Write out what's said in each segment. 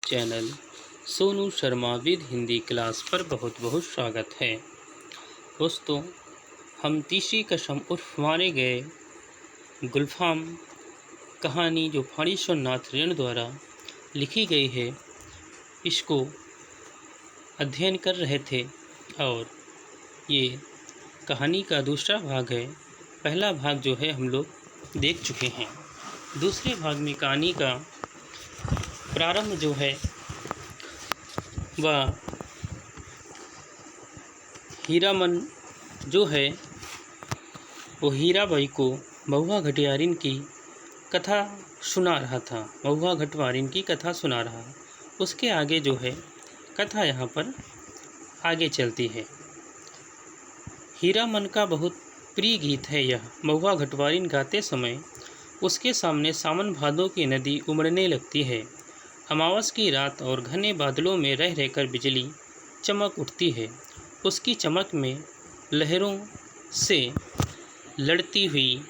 Channel Sonu Sharma with Hindi class पर बहुत बहुत स्वागत है। दोस्तों, हम तीसरी कसम उर्फ मारे गए गुलफाम कहानी जो फणीश्वर नाथ रेणु द्वारा लिखी गई है, इसको अध्ययन कर रहे थे और ये कहानी का दूसरा भाग है। पहला भाग जो है हम लोग देख चुके हैं। दूसरे भाग में कहानी का प्रारंभ जो है वह हीरामन जो है वो हीराबाई को महुआ घटियारिन की कथा सुना रहा था। महुआ घटवारिन की कथा सुना रहा। उसके आगे जो है कथा यहाँ पर आगे चलती है। हीरामन का बहुत प्रिय गीत है यह। महुआ घटवारिन गाते समय उसके सामने सावन भादों की नदी उमड़ने लगती है। अमावस की रात और घने बादलों में रह रहकर बिजली चमक उठती है। उसकी चमक में लहरों से लड़ती हुई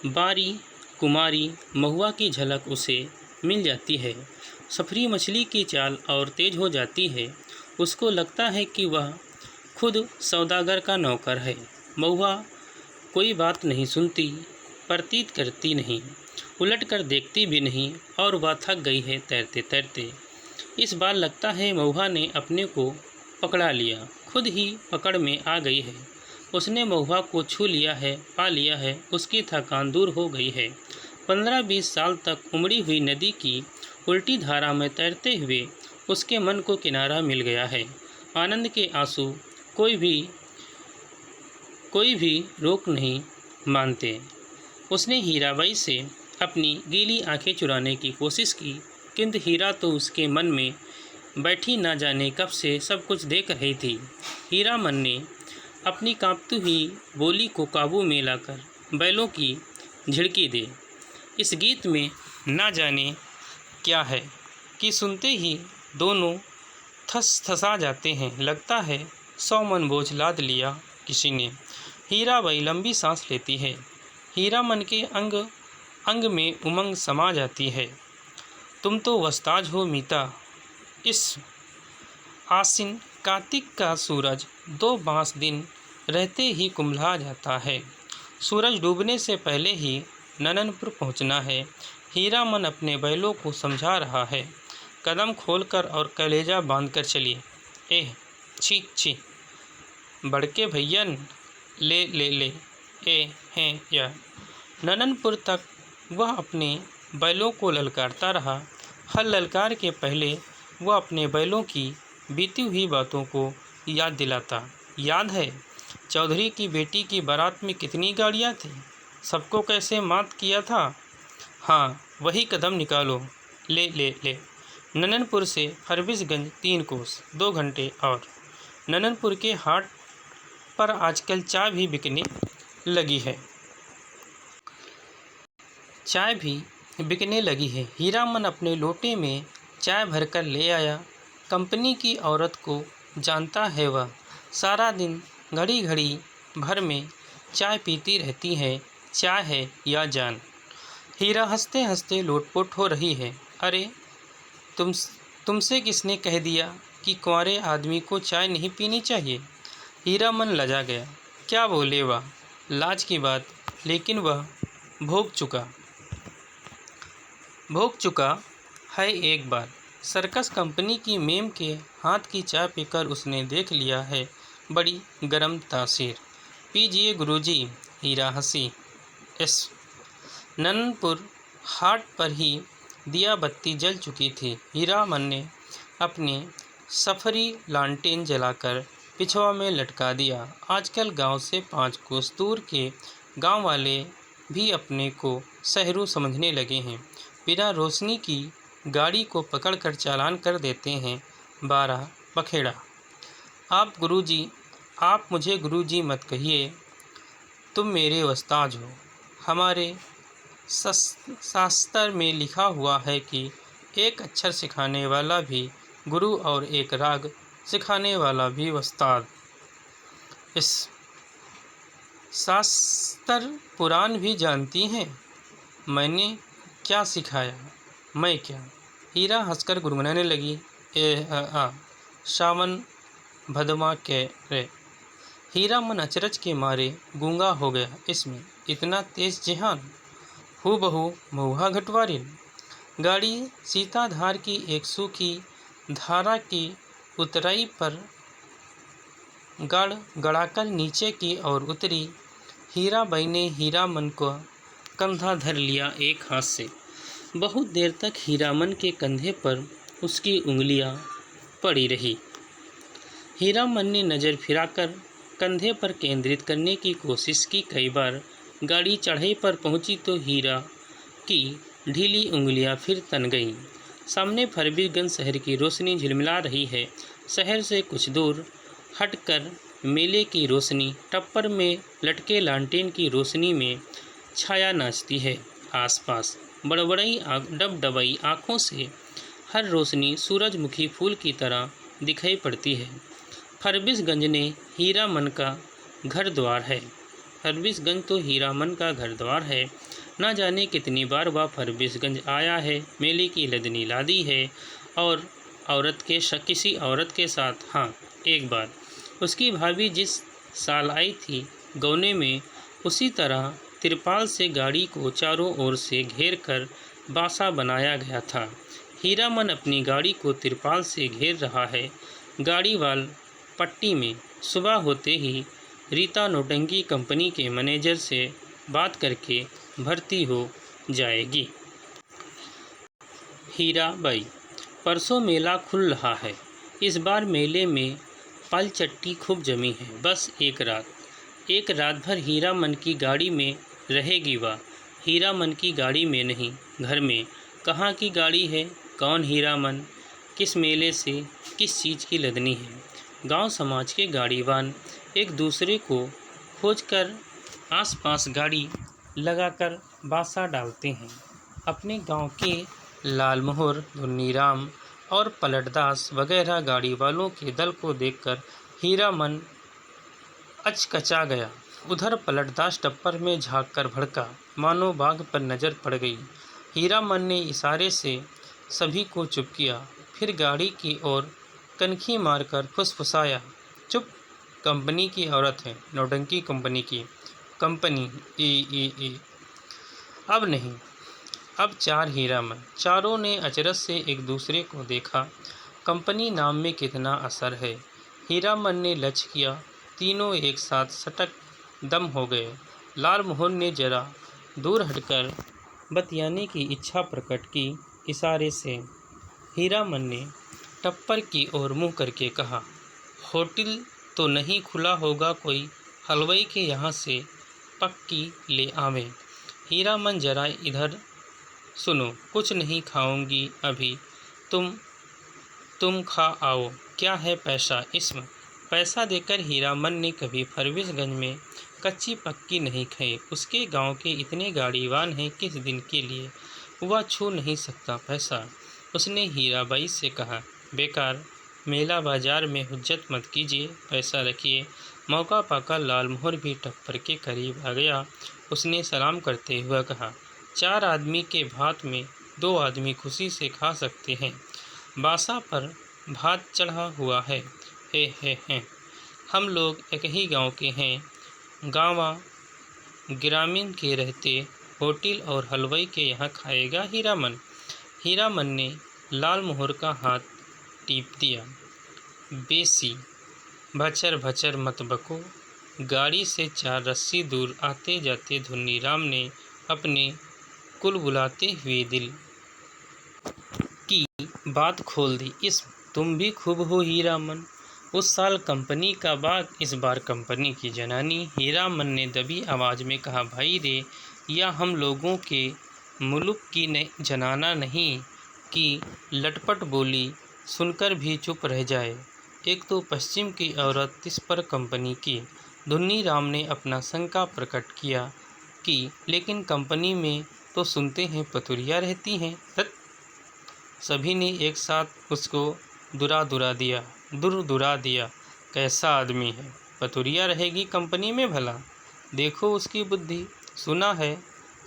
बारी कुमारी महुआ की झलक उसे मिल जाती है। सफरी मछली की चाल और तेज हो जाती है। उसको लगता है कि वह खुद सौदागर का नौकर है। महुआ कोई बात नहीं सुनती, प्रतीत करती नहीं, उलट कर देखती भी नहीं और वह थक गई है तैरते तैरते। इस बार लगता है महुआ ने अपने को पकड़ा लिया, खुद ही पकड़ में आ गई है। उसने महुआ को छू लिया है, पा लिया है। उसकी थकान दूर हो गई है। 15-20 साल तक उमड़ी हुई नदी की उल्टी धारा में तैरते हुए उसके मन को किनारा मिल गया है। आनंद के आंसू कोई भी रोक नहीं मानते। उसने हीराबाई से अपनी गीली आंखें चुराने की कोशिश की, किंतु हीरा तो उसके मन में बैठी न जाने कब से सब कुछ देख रही थी। हीरामन ने अपनी कांपती हुई बोली को काबू में लाकर बैलों की झिड़की दे। इस गीत में न जाने क्या है कि सुनते ही दोनों थसा जाते हैं। लगता है 100 मन बोझ लाद लिया किसी ने। हीराबाई लंबी सांस लेती है। हीरामन के अंग अंग में उमंग समा जाती है। तुम तो वस्ताज हो मीता। इस आसिन कार्तिक का सूरज 2 बांस दिन रहते ही कुम्भला जाता है। सूरज डूबने से पहले ही नननपुर पहुंचना है। हीरामन अपने बैलों को समझा रहा है। कदम खोलकर और कलेजा बांधकर चलिए। एह छी छी, बड़के भैयन ले ले ले ए हैं या। नननपुर तक वह अपने बैलों को ललकारता रहा। हर ललकार के पहले वह अपने बैलों की बीती हुई बातों को याद दिलाता। याद है चौधरी की बेटी की बारात में कितनी गाड़ियाँ थीं, सबको कैसे मात किया था। हाँ, वही कदम निकालो। ले ले ले। नननपुर से फरबिसगंज 3 कोस 2 घंटे। और नननपुर के हाट पर आजकल चाय भी बिकने लगी है। चाय भी बिकने लगी है। हीरामन अपने लोटे में चाय भरकर ले आया। कंपनी की औरत को जानता है वह सारा दिन घड़ी घड़ी भर में चाय पीती रहती है। चाय है या जान। हीरा हंसते हंसते लोटपोट हो रही है। अरे तुमसे किसने कह दिया कि कुंवारे आदमी को चाय नहीं पीनी चाहिए। हीरामन लजा गया। क्या बोले वह, लाज की बात। लेकिन वह भोग चुका है एक बार। सर्कस कंपनी की मेम के हाथ की चाय पीकर उसने देख लिया है बड़ी गरम तासीर। पीजिए गुरुजी। हीरा हंसी। नननपुर हाट पर ही दिया बत्ती जल चुकी थी। हीरामन ने अपनी सफरी लालटेन जलाकर पिछवा में लटका दिया। आजकल गांव से 5 कोस दूर के गांव वाले भी अपने को शहरू समझने लगे हैं। बिना रोशनी की गाड़ी को पकड़कर चालान कर देते हैं 12 बखेड़ा। आप मुझे गुरुजी मत कहिए, तुम मेरे उस्ताद हो। हमारे शास्त्र में लिखा हुआ है कि एक अक्षर सिखाने वाला भी गुरु और एक राग सिखाने वाला भी उस्ताद। इस शास्त्र पुराण भी जानती हैं। मैंने क्या सिखाया? मैं क्या? हीरा हंसकर गुनगुनाने लगी, सावन भदमा के रे। हीरा मन अचरज के मारे गूंगा हो गया। इसमें इतना तेज जेहान, हूबहू महुआ घटवारिन। गाड़ी सीताधार की एक सूखी धारा की उतराई पर गड़ गड़ाकर नीचे की ओर उतरी। हीराबाई ने हीरामन को कंधा धर लिया एक हाथ से। बहुत देर तक हीरामन के कंधे पर उसकी उंगलियां पड़ी रही। हीरामन ने नज़र फिराकर कंधे पर केंद्रित करने की कोशिश की। कई बार गाड़ी चढ़ाई पर पहुंची तो हीरा की ढीली उंगलियां फिर तन गईं। सामने फरबीसगंज शहर की रोशनी झिलमिला रही है। शहर से कुछ दूर हटकर मेले की रोशनी टप्पर में लटके लालटेन की रोशनी में छाया नाचती है। आसपास बड़बड़ाई डबडबाई आँखों से हर रोशनी सूरजमुखी फूल की तरह दिखाई पड़ती है। फरबीसगंज ने हीरामन का घर द्वार है। फरबीसगंज तो हीरामन का घर द्वार है। न जाने कितनी बार वह फरबीसगंज आया है, मेले की लदनी लादी है और किसी औरत के साथ। हाँ, एक बार उसकी भाभी जिस साल आई थी गौने में, उसी तरह तिरपाल से गाड़ी को चारों ओर से घेर कर बासा बनाया गया था। हीरामन अपनी गाड़ी को तिरपाल से घेर रहा है। गाड़ी वाल पट्टी में सुबह होते ही रीता नौटंकी कंपनी के मैनेजर से बात करके भर्ती हो जाएगी। हीराबाई, परसों मेला खुल रहा है। इस बार मेले में पलचट्टी खूब जमी है। बस एक रात भर हीरामन की गाड़ी में रहेगी वह। हीरामन की गाड़ी में नहीं, घर में। कहाँ की गाड़ी है, कौन हीरामन, किस मेले से, किस चीज़ की लदनी है। गांव समाज के गाड़ीवान एक दूसरे को खोजकर आसपास गाड़ी लगाकर बासा डालते हैं। अपने गांव के लालमोहर, धुन्नीराम और पलटदास वगैरह गाड़ी वालों के दल को देखकर हीरामन अचकचा गया। उधर पलटदास टप्पर में झाँक कर भड़का, मानो बाघ पर नज़र पड़ गई। हीरामन ने इशारे से सभी को चुप किया, फिर गाड़ी की ओर कनखी मारकर फुसफुसाया, चुप, कंपनी की औरत है, नौटंकी कंपनी की। कंपनी ए। अब नहीं, अब चार हीरामन। चारों ने अचरज से एक दूसरे को देखा। कंपनी नाम में कितना असर है। हीरामन ने लक्ष्य किया, तीनों एक साथ सटक दम हो गए। लालमोहन ने जरा दूर हटकर बतियाने की इच्छा प्रकट की। इशारे से हीरामन ने टप्पर की ओर मुँह करके कहा, होटल तो नहीं खुला होगा, कोई हलवाई के यहाँ से पक्की ले आवें। हीरामन, जरा इधर सुनो, कुछ नहीं खाऊंगी अभी, तुम खा आओ। क्या है पैसा इसमें? पैसा देकर हीरामन ने कभी फरबीसगंज में कच्ची पक्की नहीं खाई। उसके गांव के इतने गाड़ीवान हैं, किस दिन के लिए वह छू नहीं सकता पैसा। उसने हीराबाई से कहा, बेकार मेला बाजार में हुज्जत मत कीजिए, पैसा रखिए। मौका पाकर लालमोहर भी टप्पर के करीब आ गया। उसने सलाम करते हुए कहा, 4 आदमी के भात में 2 आदमी खुशी से खा सकते हैं। बासा पर भात चढ़ा हुआ है। हे। हम लोग एक ही गांव के हैं। गांवा ग्रामीण के रहते होटल और हलवाई के यहाँ खाएगा हीरामन। हीरामन ने लालमोहर का हाथ टीप दिया। बेसी भचर भचर मत बको। गाड़ी से 4 रस्सी दूर आते जाते धुन्नीराम ने अपने कुल बुलाते हुए दिल की बात खोल दी। तुम भी खूब हो हीरामन। उस साल कंपनी का बाग, इस बार कंपनी की जनानी। हीरामन ने दबी आवाज़ में कहा, भाई रे, या हम लोगों के मुल्क की जनाना नहीं कि लटपट बोली सुनकर भी चुप रह जाए। एक तो पश्चिम की औरत, इस पर कंपनी की। धुन्नीराम ने अपना शंका प्रकट किया कि लेकिन कंपनी में तो सुनते हैं पतुरिया रहती हैं। सभी ने एक साथ उसको दुरा दिया। कैसा आदमी है, पतुरिया रहेगी कंपनी में भला? देखो उसकी बुद्धि। सुना है,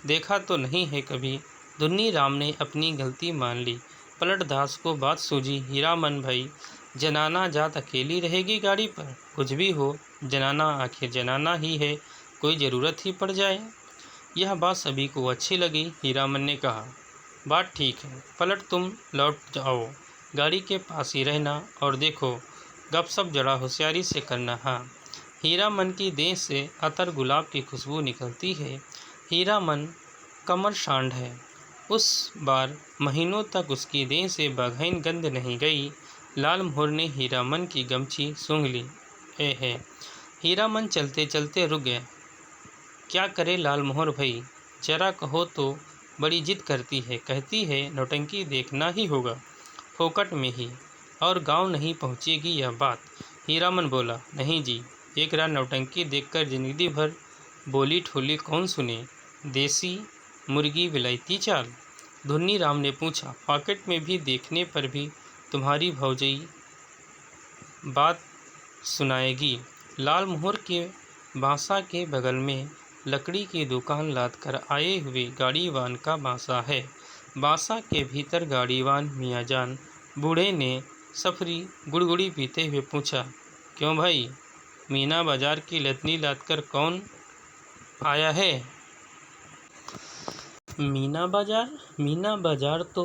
देखा तो नहीं है कभी। धुन्नीराम ने अपनी गलती मान ली। पलटदास को बात सूझी। हीरामन भाई, जनाना जात अकेली रहेगी गाड़ी पर? कुछ भी हो, जनाना आखिर जनाना ही है, कोई ज़रूरत ही पड़ जाए। यह बात सभी को अच्छी लगी। हीरामन ने कहा, बात ठीक है, पलट तुम लौट जाओ, गाड़ी के पास ही रहना और देखो, गपशप जरा होशियारी से करना। हाँ। हीरामन की देह से अतर गुलाब की खुशबू निकलती है। हीरामन कमर सांड है। उस बार महीनों तक उसकी देह से बघैन गंध नहीं गई। लालमोहर ने हीरामन की गमछी सूंघ ली। है हीरामन चलते चलते रुक गया। क्या करे लालमोहर भाई, जरा कहो तो बड़ी जिद करती है, कहती है नौटंकी देखना ही होगा, फोकट में ही, और गांव नहीं पहुंचेगी यह बात। हीरामन बोला, नहीं जी, एक रात नौटंकी देखकर जिंदगी भर बोली ठोली कौन सुने, देसी मुर्गी विलायती चाल। धुन्नी राम ने पूछा, पॉकेट में भी देखने पर भी तुम्हारी भौजाई बात सुनाएगी? लालमोहर के बासा के बगल में लकड़ी की दुकान लाद कर आए हुए गाड़ीवान का बासा है। बासा के भीतर गाड़ीवान मियाँजान बूढ़े ने सफरी गुड़गुड़ी पीते हुए पूछा, क्यों भाई, मीना बाजार की लतनी लादकर कौन आया है? मीना बाजार? मीना बाजार तो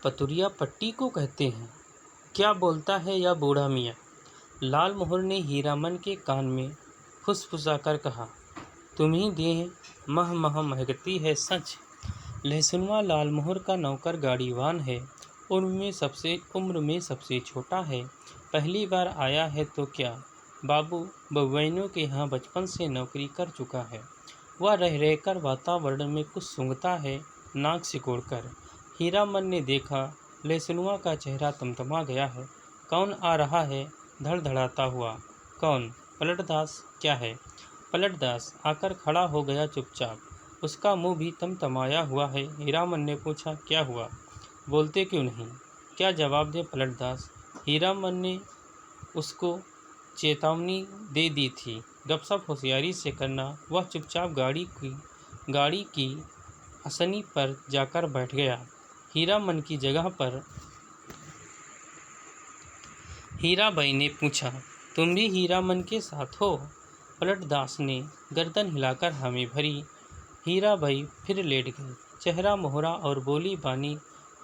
पतुरिया पट्टी को कहते हैं। क्या बोलता है यह बूढ़ा मियाँ? लालमोहर ने हीरामन के कान में फुसफुसाकर कहा, तुम्ही देह मह मह महकती है सच। लहसुनवा लालमोहर का नौकर गाड़ीवान है, उम्र में सबसे छोटा है, पहली बार आया है तो क्या, बाबू बबुआइनों के यहाँ बचपन से नौकरी कर चुका है। वह रह रहकर वातावरण में कुछ सूंघता है, नाक सिकोड़कर। हीरामन ने देखा, लहसुनवा का चेहरा तमतमा गया है। कौन आ रहा है? धड़धड़ाता हुआ। कौन? पलटदास। क्या है? पलटदास आकर खड़ा हो गया चुपचाप, उसका मुंह भी तमतमाया हुआ है। हीरामन ने पूछा, क्या हुआ, बोलते क्यों नहीं? क्या जवाब दे पलटदास? हीरामन ने उसको चेतावनी दे दी थी, गपशप होशियारी से करना। वह चुपचाप गाड़ी की असनी पर जाकर बैठ गया। हीरामन की जगह पर हीराबाई ने पूछा, तुम भी हीरामन के साथ हो? पलटदास ने गर्दन हिलाकर हामी भरी। हीराबाई फिर लेट गई। चेहरा मोहरा और बोली बानी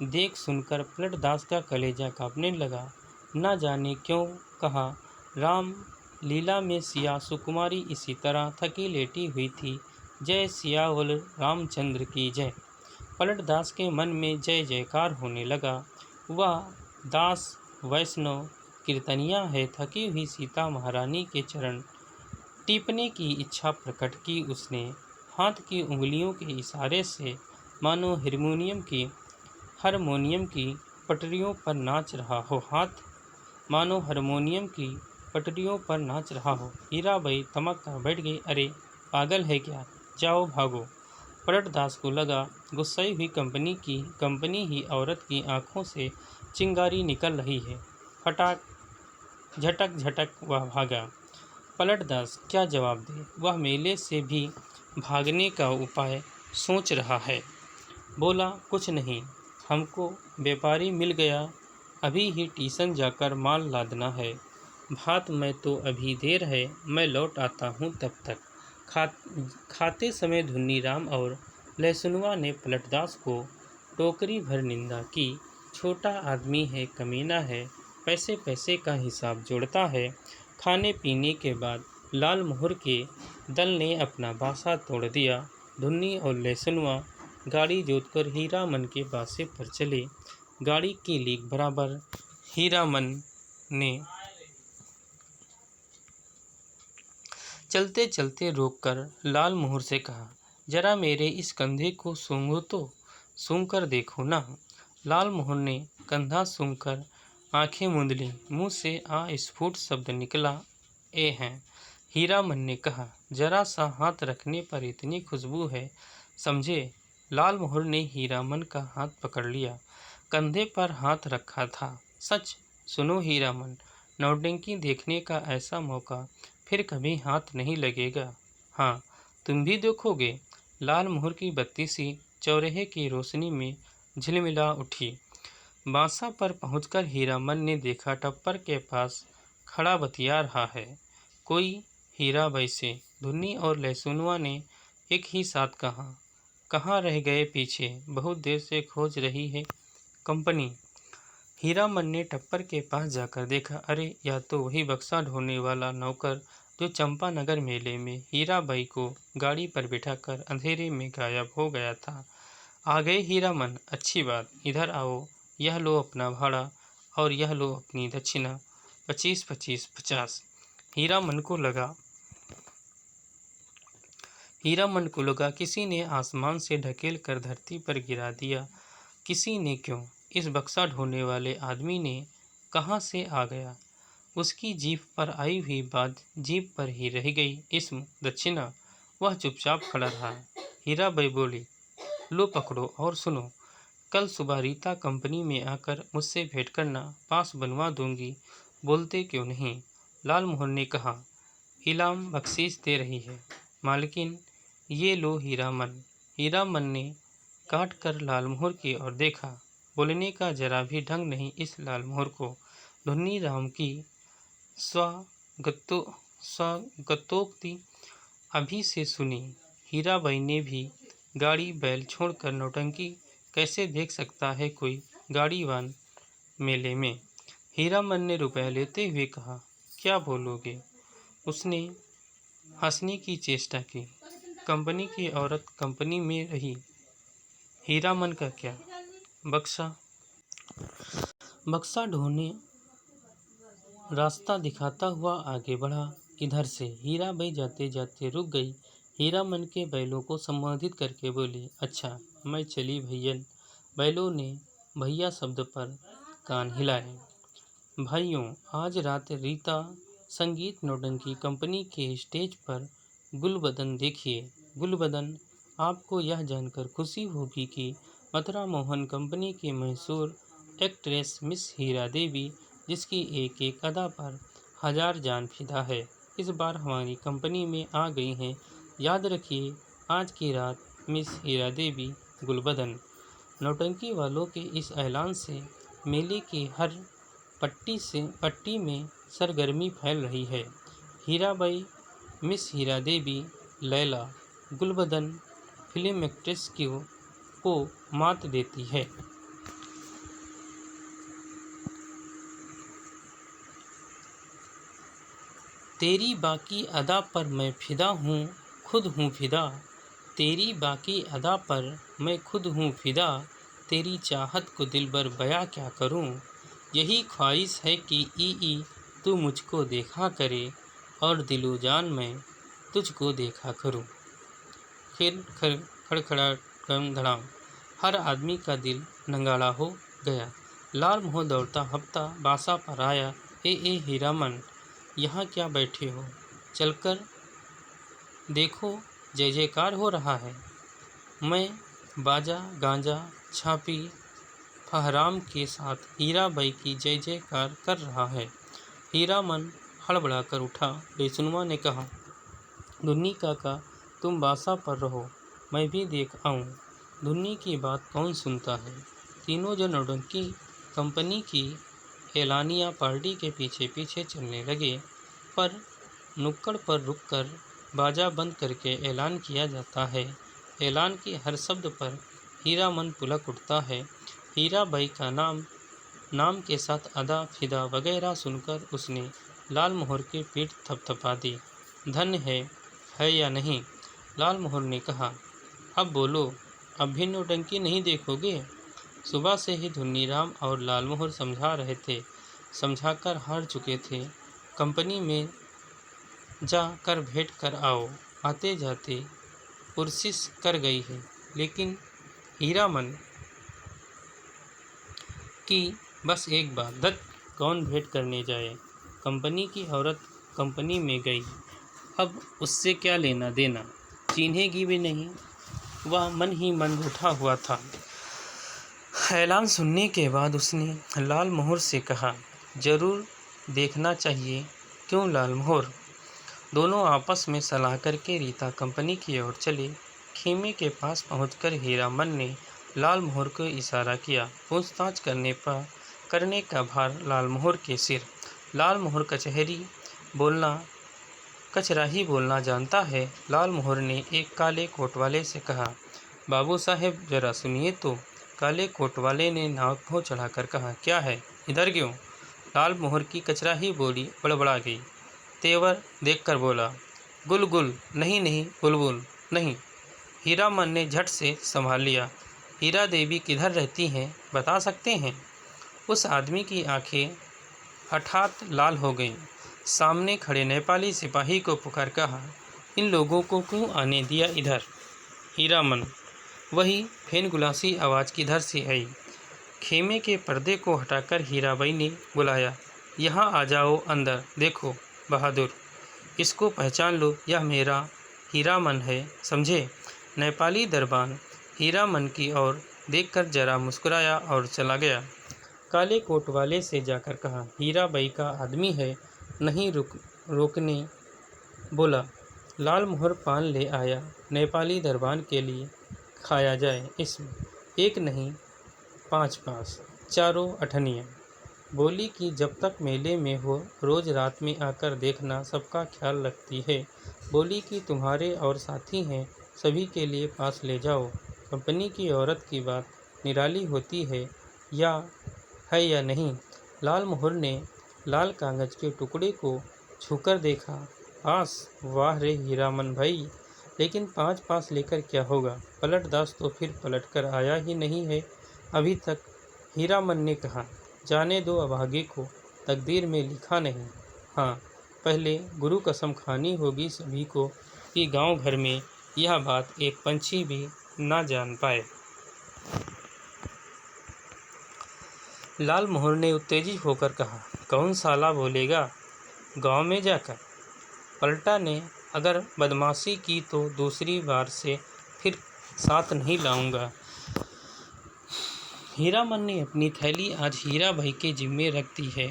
देख सुनकर पलटदास का कलेजा कांपने लगा। न जाने क्यों कहा, राम लीला में सिया सुकुमारी इसी तरह थकी लेटी हुई थी। जय सियावल रामचंद्र की जय। पलटदास के मन में जय जयकार होने लगा। वह दास वैष्णव कीर्तनिया है। थकी हुई सीता महारानी के चरण टीपने की इच्छा प्रकट की उसने। हाथ की उंगलियों के इशारे से मानो हारमोनियम की पटरियों पर नाच रहा हो। मानो हारमोनियम की पटरियों पर नाच रहा हो। हीराबाई तमक कर बैठ गई। अरे पागल है क्या, जाओ भागो। पलटदास को लगा गुस्साई हुई कंपनी ही औरत की आंखों से चिंगारी निकल रही है। फटाक झटक झटक वह भागा। पलटदास क्या जवाब दे? वह मेले से भी भागने का उपाय सोच रहा है। बोला, कुछ नहीं, हमको व्यापारी मिल गया, अभी ही स्टेशन जाकर माल लादना है। भात में तो अभी देर है, मैं लौट आता हूँ तब तक। खाते समय धुन्नीराम और लहसुनवा ने पलटदास को टोकरी भर निंदा की। छोटा आदमी है, कमीना है, पैसे पैसे का हिसाब जोड़ता है। खाने पीने के बाद लालमोहर के दल ने अपना बासा तोड़ दिया। धुन्नी और लहसुनवा गाड़ी जोतकर हीरामन के बासे पर चले। गाड़ी की लीक बराबर हीरामन ने चलते चलते रोककर लालमोहर से कहा, जरा मेरे इस कंधे को सूंघो तो, सूंघ कर देखो ना। लालमोहर ने कंधा सूंघकर आंखें मूंद लीं। मुंह से अस्फुट शब्द निकला, ए हैं। हीरामन ने कहा, जरा सा हाथ रखने पर इतनी खुशबू है, समझे। लालमोहर ने हीरामन का हाथ पकड़ लिया। कंधे पर हाथ रखा था। सच सुनो हीरामन, नौटंकी देखने का ऐसा मौका फिर कभी हाथ नहीं लगेगा। हाँ, तुम भी देखोगे? लालमोहर की बत्ती सी चौराहे की रोशनी में झिलमिला उठी। बांसा पर पहुंचकर हीरामन ने देखा टप्पर के पास खड़ा बतिया रहा है कोई। हीराबाई से धुन्नी और लहसुनवा ने एक ही साथ कहा, कहाँ रह गए पीछे, बहुत देर से खोज रही है कंपनी। हीरामन ने टप्पर के पास जाकर देखा, अरे यह तो वही बक्सा ढोने वाला नौकर जो चंपानगर मेले में हीराबाई को गाड़ी पर बिठाकर अंधेरे में गायब हो गया था। आ गए हीरामन, अच्छी बात, इधर आओ, यह लो अपना भाड़ा और यह लो अपनी दक्षिणा, 25-25 50। हीरामन को लगा किसी ने आसमान से ढकेल कर धरती पर गिरा दिया। किसी ने क्यों, इस बक्सा ढोने वाले आदमी ने कहाँ से आ गया। उसकी जीभ पर आई हुई बात जीभ पर ही रह गई। इसम दक्षिणा। वह चुपचाप खड़ा रहा। हीराबाई बोली, लो पकड़ो और सुनो, कल सुबह रीता कंपनी में आकर मुझसे भेंट करना, पास बनवा दूंगी, बोलते क्यों नहीं। लालमोहन ने कहा, इलाम बख्शीश दे रही है मालकिन, ये लो हीरामन। हीरामन ने काट कर लालमोहर की ओर देखा। बोलने का जरा भी ढंग नहीं इस लालमोहर को। धुन्नी राम की स्वागतोक्ति अभी से सुनी। हीराबाई ने भी गाड़ी बैल छोड़कर नौटंकी कैसे देख सकता है कोई गाड़ीवान मेले में। हीरामन ने रुपया लेते हुए कहा, क्या बोलोगे। उसने हंसने की चेष्टा की। कंपनी की औरत कंपनी में रही, हीरामन का क्या। बक्सा ढोने रास्ता दिखाता हुआ आगे बढ़ा। इधर से हीराबाई जाते जाते रुक गई। हीरामन के बैलों को संबोधित करके बोली, अच्छा मैं चली भैयन। बैलों ने भैया शब्द पर कान हिलाए। भाइयों, आज रात रीता संगीत नौटंकी कंपनी के स्टेज पर गुलबदन देखिए। गुलबदन, आपको यह जानकर खुशी होगी कि मथुरा मोहन कंपनी की मशहूर एक्ट्रेस मिस हीरा देवी, जिसकी एक एक अदा पर 1000 जान फिदा है, इस बार हमारी कंपनी में आ गई हैं। याद रखिए, आज की रात मिस हीरा देवी गुलबदन। नौटंकी वालों के इस ऐलान से मेले की हर पट्टी में सरगर्मी फैल रही है। हीराबाई, मिस हीरा देवी, लैला गुलबदन फिल्म एक्ट्रेस को मात देती है। तेरी बाकी अदा पर मैं फिदा हूँ, खुद हूँ फिदा। तेरी बाकी अदा पर मैं खुद हूँ फिदा। तेरी चाहत को दिलबर बयां क्या करूँ। यही ख्वाहिश है कि ई तू मुझको देखा करे और दिलो जान मैं तुझको देखा करूँ। फिर खड़खड़ा धड़ाम, हर आदमी का दिल नंगाड़ा हो गया। लालमोहन दौड़ता हफ्ता बांसा पर आया। ए हीरामन, यहाँ क्या बैठे हो, चलकर देखो, जय जयकार हो रहा है। मैं बाजा गांजा छापी फहराम के साथ हीराबाई की जय जयकार कर रहा है। हीरामन हड़बड़ाकर उठा। लेसुनवा ने कहा, धुन्नी काका, तुम बासा पर रहो, मैं भी देख आऊँ। धुन्नी की बात कौन सुनता है। तीनों जो नौटंकी कंपनी की एलानिया पार्टी के पीछे पीछे चलने लगे। पर नुक्कड़ पर रुककर बाजा बंद करके ऐलान किया जाता है। ऐलान के हर शब्द पर हीरामन पुलक उठता है। हीराबाई का नाम के साथ अदा फिदा वगैरह सुनकर उसने लालमोहर की पीठ थपथपा दी। धन्य है या नहीं। लालमोहर ने कहा, अब बोलो, अब भी नौटंकी नहीं देखोगे। सुबह से ही धुन्नीराम और लालमोहर समझा रहे थे, समझाकर हार चुके थे। कंपनी में जा कर भेंट कर आओ, आते जाते पुरसिस कर गई है। लेकिन हीरामन की बस एक बात, धत, कौन भेंट करने जाए। कंपनी की औरत कंपनी में गई, अब उससे क्या लेना देना, चिन्हेगी भी नहीं। वह मन ही मन उठा हुआ था। ऐलान सुनने के बाद उसने लालमोहर से कहा, जरूर देखना चाहिए। क्यों लालमोहर। दोनों आपस में सलाह करके रीता कंपनी की ओर चले। खेमे के पास पहुंचकर हीरामन ने लाल मोहर को इशारा किया। पूछताछ करने का भार लाल मोहर के सिर। लाल मोहर कचराही बोलना जानता है। लाल मोहर ने एक काले कोट वाले से कहा, बाबू साहेब जरा सुनिए तो। काले कोट वाले ने नाक भौं चढ़ाकर कहा, क्या है, इधर क्यों? लाल मोहर की कचराही बोली बड़बड़ा गई। तेवर देखकर बोला, गुल गुल नहीं नहीं, बुलबुल नहीं। हीरामन ने झट से संभाल लिया। हीरा देवी किधर रहती हैं, बता सकते हैं? उस आदमी की आंखें हठात लाल हो गईं। सामने खड़े नेपाली सिपाही को पुकार कहा, इन लोगों को क्यों आने दिया इधर? हीरामन, वही फेनगुलासी आवाज़ किधर से आई? खेमे के पर्दे को हटाकर हीराबाई ने बुलाया, यहाँ आ जाओ अंदर। देखो बहादुर, इसको पहचान लो, यह मेरा हीरामन है, समझे? नेपाली दरबान हीरामन की ओर देखकर जरा मुस्कुराया और चला गया। काले कोट वाले से जाकर कहा, हीराबाई का आदमी है, नहीं रोकने बोला। लाल मोहर पान ले आया, नेपाली दरबान के लिए खाया जाए, इसमें एक नहीं 5-5 चारों अठनियाँ। बोली कि जब तक मेले में हो रोज़ रात में आकर देखना, सबका ख्याल रखती है। बोली कि तुम्हारे और साथी हैं, सभी के लिए पास ले जाओ। कंपनी की औरत की बात निराली होती है या नहीं? लाल मोहर ने लाल कागज के टुकड़े को छूकर देखा। पास? वाह रे हीरामन भाई, लेकिन 5 लेकर क्या होगा? पलटदास तो फिर पलट कर आया ही नहीं है अभी तक। हीरामन ने कहा, जाने दो अभागे को, तकदीर में लिखा नहीं। हाँ, पहले गुरु कसम खानी होगी सभी को कि गांव भर में यह बात एक पंछी भी ना जान पाए। लाल मोहर ने उत्तेजित होकर कहा, कौन साला बोलेगा गांव में जाकर? पलटा ने अगर बदमाशी की तो दूसरी बार से फिर साथ नहीं लाऊंगा। हीरामन ने अपनी थैली आज हीराबाई के जिम्मे रख दी है।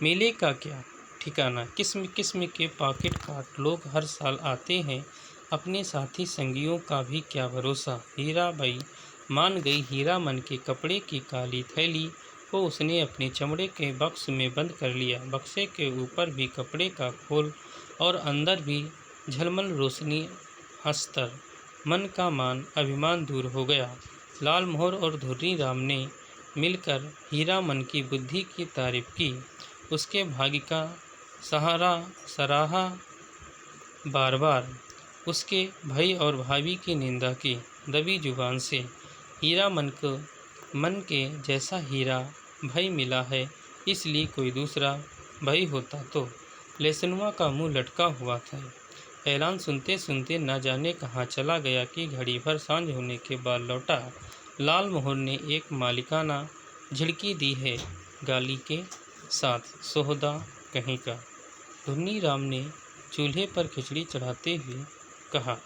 मेले का क्या ठिकाना, किस्म किस्म के पॉकेट काट लोग हर साल आते हैं, अपने साथी संगियों का भी क्या भरोसा। हीराबाई मान गई। हीरामन के कपड़े की काली थैली को उसने अपने चमड़े के बक्स में बंद कर लिया। बक्से के ऊपर भी कपड़े का खोल और अंदर भी झलमल रोशनी अस्तर। मन का मान अभिमान दूर हो गया। लाल मोहर और धुर्री राम ने मिलकर हीरामन की बुद्धि की तारीफ की, उसके भाग्य का सराहा बार बार, उसके भाई और भाभी की निंदा की दबी जुबान से। हीरामन को मन के जैसा हीरा भाई मिला है, इसलिए कोई दूसरा भाई होता तो। लेसनुआ का मुंह लटका हुआ था। ऐलान सुनते सुनते न जाने कहाँ चला गया कि घड़ी भर सांझ होने के बाद लौटा। लाल मोहर ने एक मालिकाना झिड़की दी है, गाली के साथ, सोहदा कहीं का। धुन्नी राम ने चूल्हे पर खिचड़ी चढ़ाते हुए कहा,